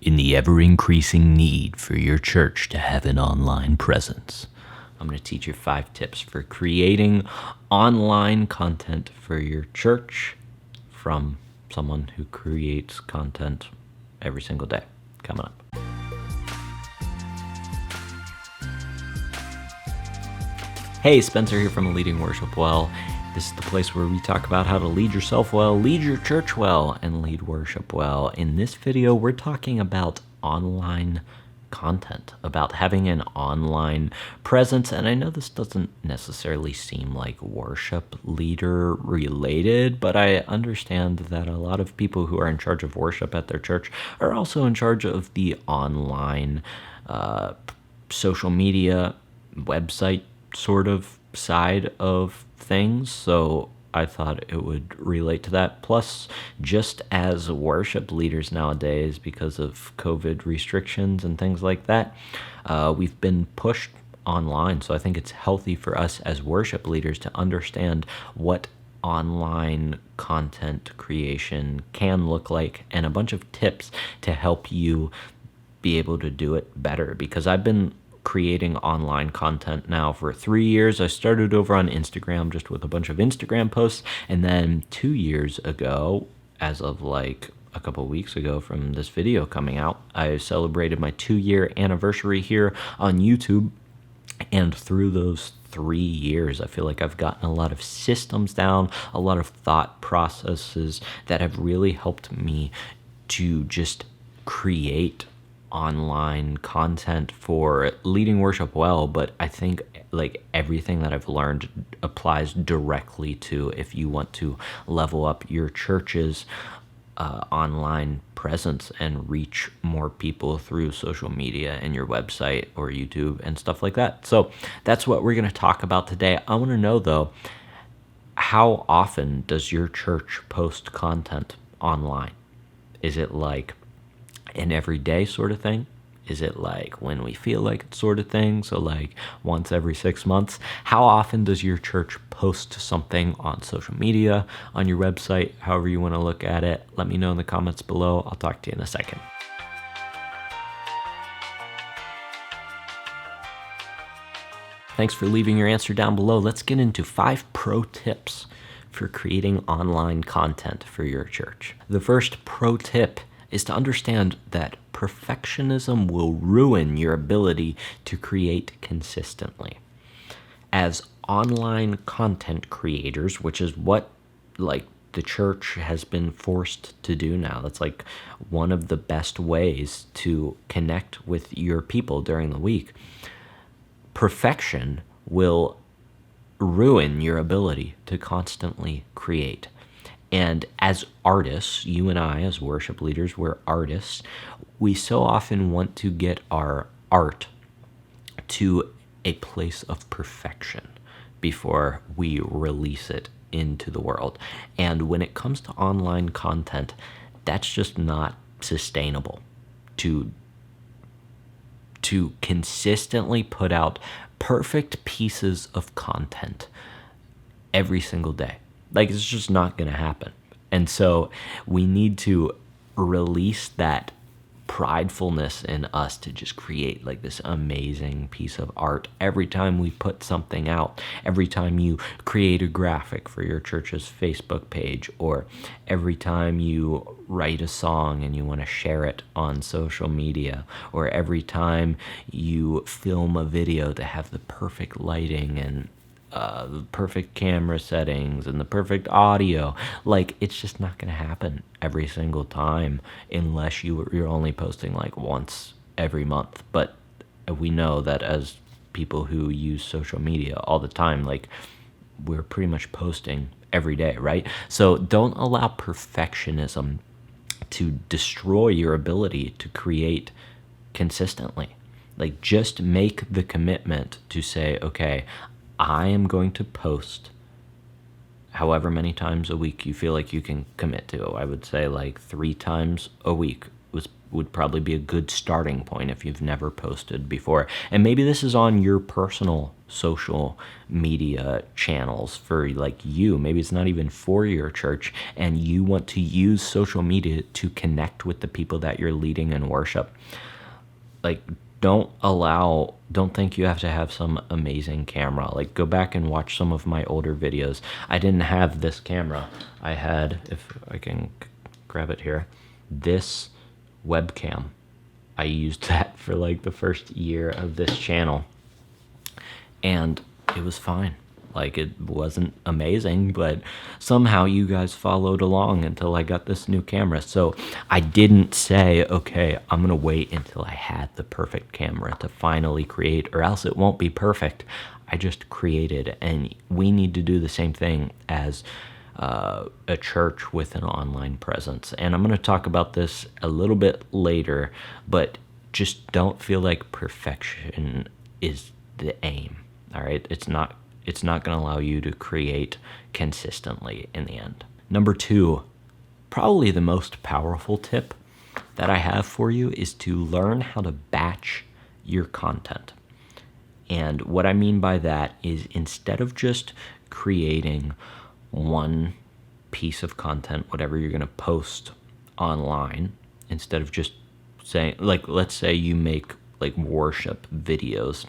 in the ever-increasing need for your church to have an online presence. I'm going to teach you 5 tips for creating online content for your church from someone who creates content every single day. Coming up. Hey, Spencer here from Leading Worship Well. This is the place where we talk about how to lead yourself well, lead your church well, and lead worship well. In this video, we're talking about online content, about having an online presence. And I know this doesn't necessarily seem like worship leader related, but I understand that a lot of people who are in charge of worship at their church are also in charge of the online social media website sort of side of things, so I thought it would relate to that. Plus, just as worship leaders nowadays, because of COVID restrictions and things like that, we've been pushed online, so I think it's healthy for us as worship leaders to understand what online content creation can look like and a bunch of tips to help you be able to do it better, because I've been creating online content now for 3 years. I started over on Instagram just with a bunch of Instagram posts, and then 2 years ago, as of like a couple weeks ago from this video coming out, I celebrated my 2-year anniversary here on YouTube. And through those 3 years, I feel like I've gotten a lot of systems down, a lot of thought processes that have really helped me to just create online content for leading worship well. But I think like everything that I've learned applies directly to if you want to level up your church's online presence and reach more people through social media and your website or YouTube and stuff like that. So that's what we're going to talk about today. I want to know though, how often does your church post content online? Is it like an everyday sort of thing? Is it like when we feel like it sort of thing? So like once every 6 months? How often does your church post something on social media, on your website, however you want to look at it? Let me know in the comments below. I'll talk to you in a second. Thanks for leaving your answer down below. Let's get into 5 pro tips for creating online content for your church. The first pro tip is to understand that perfectionism will ruin your ability to create consistently. As online content creators, which is what like the church has been forced to do now, that's like one of the best ways to connect with your people during the week. Perfection will ruin your ability to constantly create. And as artists, you and I as worship leaders, we're artists, we so often want to get our art to a place of perfection before we release it into the world. And when it comes to online content, that's just not sustainable to consistently put out perfect pieces of content every single day. Like, it's just not going to happen. And so we need to release that pridefulness in us to just create like this amazing piece of art every time we put something out, every time you create a graphic for your church's Facebook page, or every time you write a song and you want to share it on social media, or every time you film a video to have the perfect lighting and the perfect camera settings and the perfect audio. Like, it's just not going to happen every single time unless you're only posting like once every month. But we know that as people who use social media all the time, like, we're pretty much posting every day, right? So don't allow perfectionism to destroy your ability to create consistently. Like, just make the commitment to say, okay, I am going to post however many times a week you feel like you can commit to. I would say like 3 times a week was would probably be a good starting point if you've never posted before. And maybe this is on your personal social media channels for like you. Maybe it's not even for your church, and you want to use social media to connect with the people that you're leading in worship. Like, don't think you have to have some amazing camera. Like, go back and watch some of my older videos. I didn't have this camera. I had, if I can grab it here, this webcam. I used that for like the first year of this channel, and it was fine. Like, it wasn't amazing, but somehow you guys followed along until I got this new camera. So I didn't say, okay, I'm gonna wait until I had the perfect camera to finally create, or else it won't be perfect. I just created, and we need to do the same thing as a church with an online presence. And I'm going to talk about this a little bit later, but just don't feel like perfection is the aim. All right, it's not going to allow you to create consistently in the end. Number 2, probably the most powerful tip that I have for you is to learn how to batch your content. And what I mean by that is, instead of just creating one piece of content, whatever you're going to post online, instead of just saying, like, let's say you make like worship videos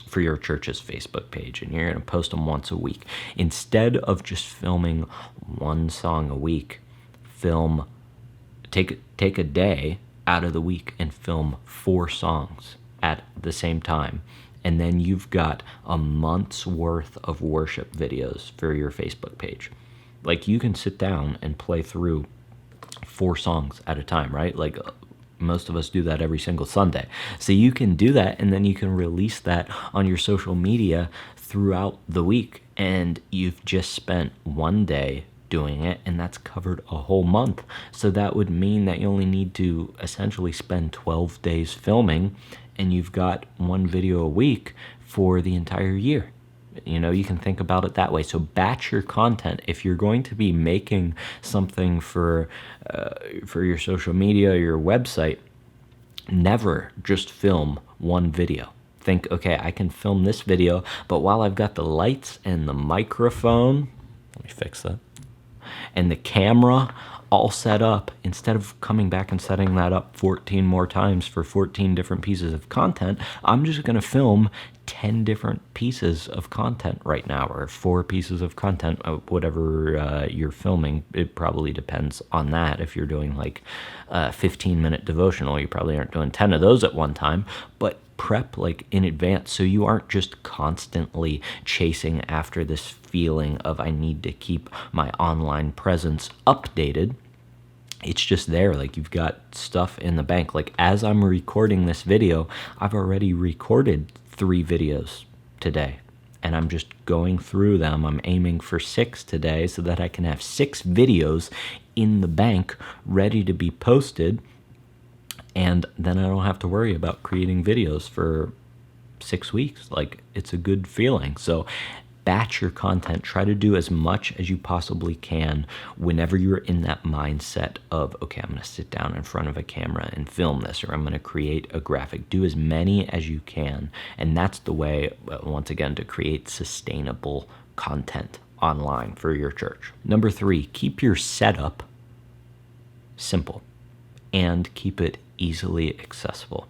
for your church's Facebook page, and you're going to post them once a week. Instead of just filming one song a week, take a day out of the week and film 4 songs at the same time. And then you've got a month's worth of worship videos for your Facebook page. Like, you can sit down and play through 4 songs at a time, right? Like, most of us do that every single Sunday. So you can do that, and then you can release that on your social media throughout the week. And you've just spent one day doing it, and that's covered a whole month. So that would mean that you only need to essentially spend 12 days filming, and you've got one video a week for the entire year. You know, you can think about it that way. So batch your content. If you're going to be making something for your social media or your website, never just film one video. Think, okay, I can film this video, but while I've got the lights and the microphone, let me fix that, and the camera all set up, instead of coming back and setting that up 14 more times for 14 different pieces of content, I'm just going to film 10 different pieces of content right now, or 4 pieces of content, whatever you're filming. It probably depends on that. If you're doing like a 15-minute devotional, you probably aren't doing 10 of those at one time, but prep like in advance, so you aren't just constantly chasing after this feeling of, I need to keep my online presence updated. It's just there. Like, you've got stuff in the bank. Like, as I'm recording this video, I've already recorded 3 videos today, and I'm just going through them. I'm aiming for 6 today so that I can have 6 videos in the bank ready to be posted. And then I don't have to worry about creating videos for 6 weeks. Like, it's a good feeling. So batch your content. Try to do as much as you possibly can whenever you're in that mindset of, okay, I'm going to sit down in front of a camera and film this, or I'm going to create a graphic. Do as many as you can. And that's the way, once again, to create sustainable content online for your church. Number 3, keep your setup simple and keep it easily accessible.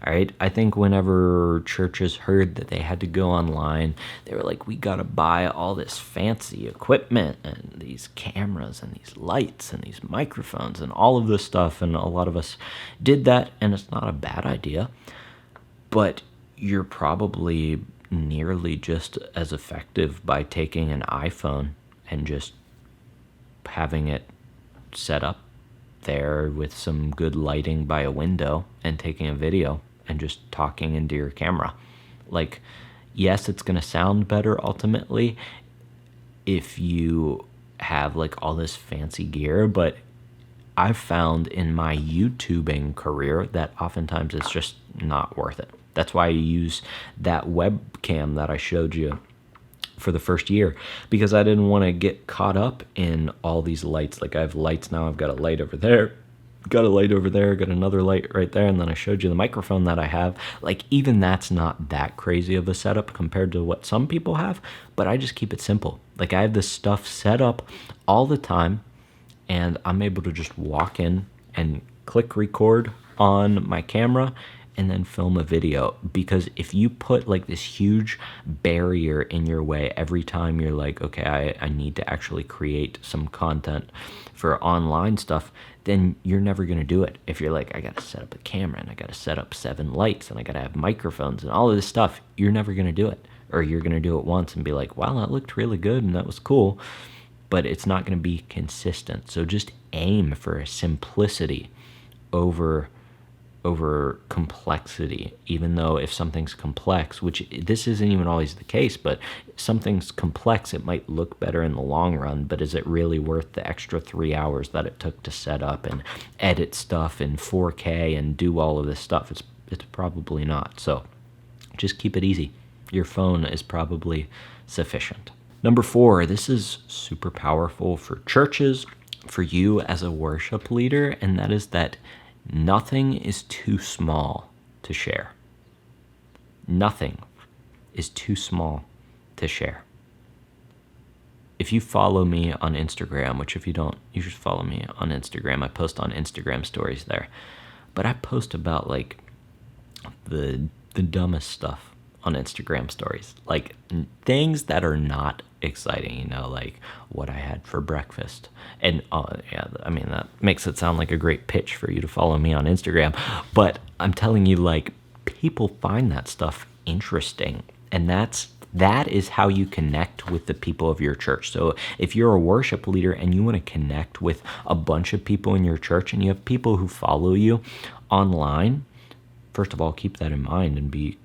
All right, I think whenever churches heard that they had to go online, they were like, we got to buy all this fancy equipment and these cameras and these lights and these microphones and all of this stuff. And a lot of us did that, and it's not a bad idea, but you're probably nearly just as effective by taking an iPhone and just having it set up there with some good lighting by a window and taking a video and just talking into your camera. Like, yes, it's going to sound better ultimately if you have like all this fancy gear, but I've found in my YouTubing career that oftentimes it's just not worth it. That's why I use that webcam that I showed you for the first year, because I didn't want to get caught up in all these lights. Like, I have lights now. I've got a light over there. got a light over there, got another light right there, and then I showed you the microphone that I have. Like, even that's not that crazy of a setup compared to what some people have, but I just keep it simple. Like, I have this stuff set up all the time, and I'm able to just walk in and click record on my camera and then film a video. Because if you put like this huge barrier in your way every time you're like, okay, I need to actually create some content for online stuff, then you're never going to do it. If you're like, I got to set up a camera and I got to set up 7 lights and I got to have microphones and all of this stuff, you're never going to do it. Or you're going to do it once and be like, wow, that looked really good and that was cool, but it's not going to be consistent. So just aim for simplicity over complexity. Even though if something's complex, which this isn't even always the case, but something's complex, it might look better in the long run, but is it really worth the extra 3 hours that it took to set up and edit stuff in 4K and do all of this stuff? It's probably not. So just keep it easy. Your phone is probably sufficient. Number 4, this is super powerful for churches, for you as a worship leader, and that is that nothing is too small to share. Nothing is too small to share. If you follow me on Instagram, which if you don't, you should follow me on Instagram. I post on Instagram stories there. But I post about like the dumbest stuff on Instagram stories. Like things that are not exciting, you know, like what I had for breakfast. And yeah, I mean, that makes it sound like a great pitch for you to follow me on Instagram. But I'm telling you, like, people find that stuff interesting. And that is how you connect with the people of your church. So if you're a worship leader and you want to connect with a bunch of people in your church and you have people who follow you online, first of all, keep that in mind and be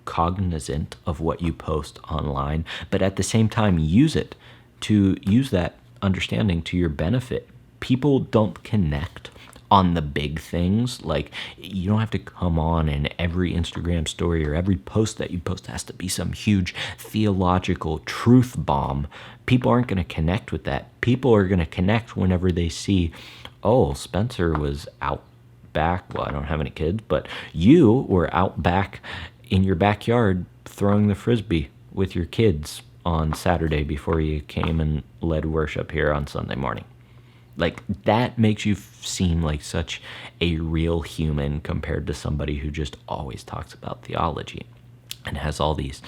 cognizant of what you post online, but at the same time use that understanding to your benefit. People don't connect on the big things. Like, you don't have to come on and every Instagram story or every post that you post has to be some huge theological truth bomb. People aren't going to connect with that. People are going to connect whenever they see, oh, Spencer was out back. Well, I don't have any kids, but you were out back in your backyard throwing the frisbee with your kids on Saturday before you came and led worship here on Sunday morning. Like, that makes you seem like such a real human compared to somebody who just always talks about theology and has all these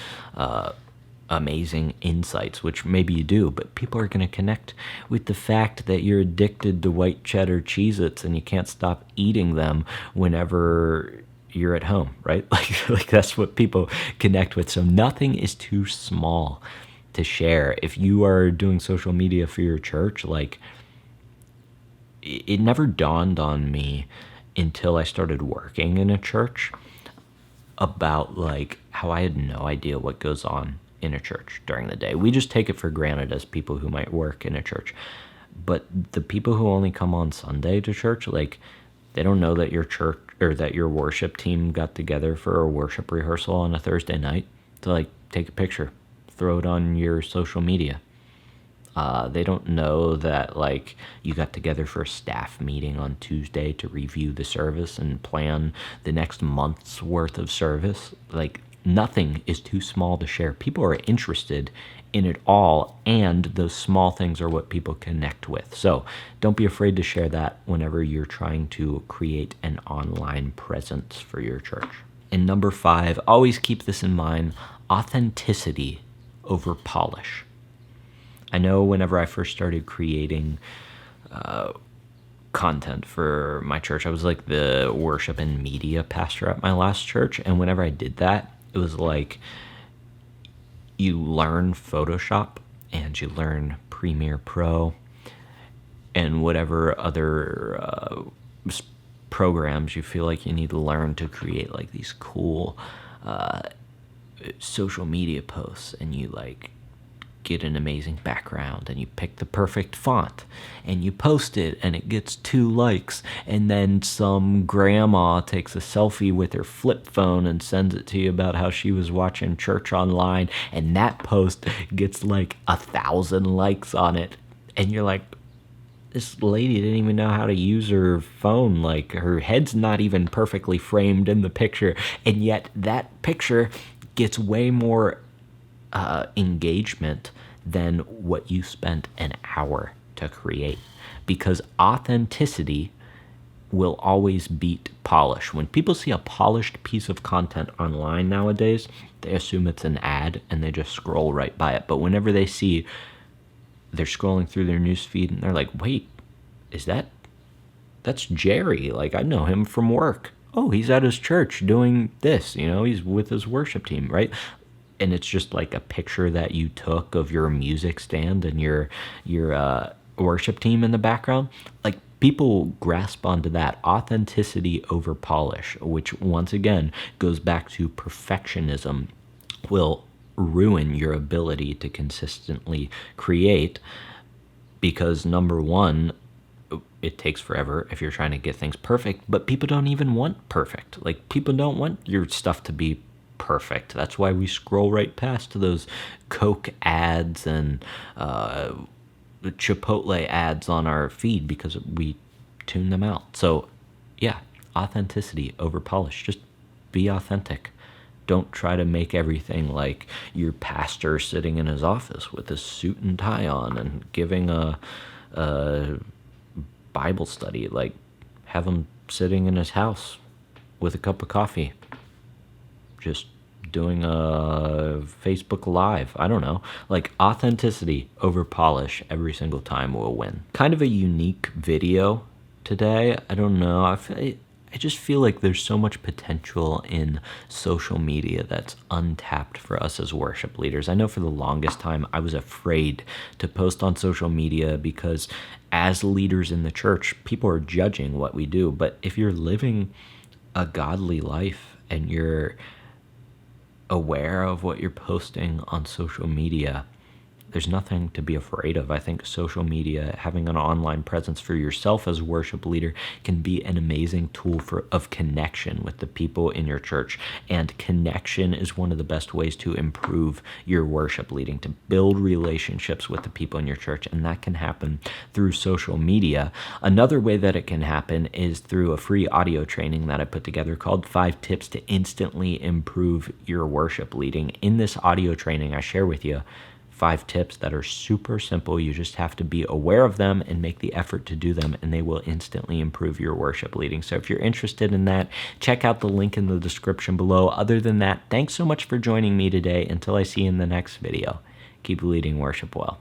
amazing insights, which maybe you do, but people are going to connect with the fact that you're addicted to white cheddar Cheez-Its and you can't stop eating them whenever you're at home, right? Like that's what people connect with. So nothing is too small to share. If you are doing social media for your church, like, it never dawned on me until I started working in a church about like how I had no idea what goes on in a church during the day. We just take it for granted as people who might work in a church. But the people who only come on Sunday to church, like, they don't know that your church or that your worship team got together for a worship rehearsal on a Thursday night to like take a picture, throw it on your social media. They don't know that like you got together for a staff meeting on Tuesday to review the service and plan the next month's worth of service. Like, nothing is too small to share. People are interested in it all, and those small things are what people connect with. So don't be afraid to share that whenever you're trying to create an online presence for your church. And number 5, always keep this in mind: authenticity over polish. I know whenever I first started creating content for my church, I was like the worship and media pastor at my last church, and whenever I did that, it was like you learn Photoshop and you learn Premiere Pro and whatever other programs you feel like you need to learn to create like these cool social media posts, and you like get an amazing background and you pick the perfect font and you post it and it gets 2 likes, and then some grandma takes a selfie with her flip phone and sends it to you about how she was watching church online, and that post gets like 1,000 likes on it, and you're like, this lady didn't even know how to use her phone. Like, her head's not even perfectly framed in the picture, and yet that picture gets way more engagement than what you spent an hour to create, because authenticity will always beat polish. When people see a polished piece of content online nowadays, they assume it's an ad and they just scroll right by it. But whenever they see, they're scrolling through their news feed and they're like, wait, is that's Jerry? Like, I know him from work. Oh, he's at his church doing this, he's with his worship team, right? And it's just like a picture that you took of your music stand and your worship team in the background. Like, people grasp onto that authenticity over polish, which once again goes back to perfectionism, will ruin your ability to consistently create, because number one, it takes forever if you're trying to get things perfect, but people don't even want perfect. Like, people don't want your stuff to be perfect. That's why we scroll right past those Coke ads and Chipotle ads on our feed, because we tune them out. So yeah, authenticity over polish. Just be authentic. Don't try to make everything like your pastor sitting in his office with his suit and tie on and giving a Bible study. Like, have him sitting in his house with a cup of coffee, just doing a Facebook Live. I don't know. Like, authenticity over polish every single time will win. Kind of a unique video today. I don't know. I just feel like there's so much potential in social media that's untapped for us as worship leaders. I know for the longest time I was afraid to post on social media because as leaders in the church, people are judging what we do. But if you're living a godly life and you're aware of what you're posting on social media, there's nothing to be afraid of. I think social media, having an online presence for yourself as a worship leader, can be an amazing tool of connection with the people in your church. And connection is one of the best ways to improve your worship leading, to build relationships with the people in your church. And that can happen through social media. Another way that it can happen is through a free audio training that I put together called 5 Tips to Instantly Improve Your Worship Leading. In this audio training, I share with you 5 tips that are super simple. You just have to be aware of them and make the effort to do them, and they will instantly improve your worship leading. So if you're interested in that, check out the link in the description below. Other than that, thanks so much for joining me today. Until I see you in the next video, keep leading worship well.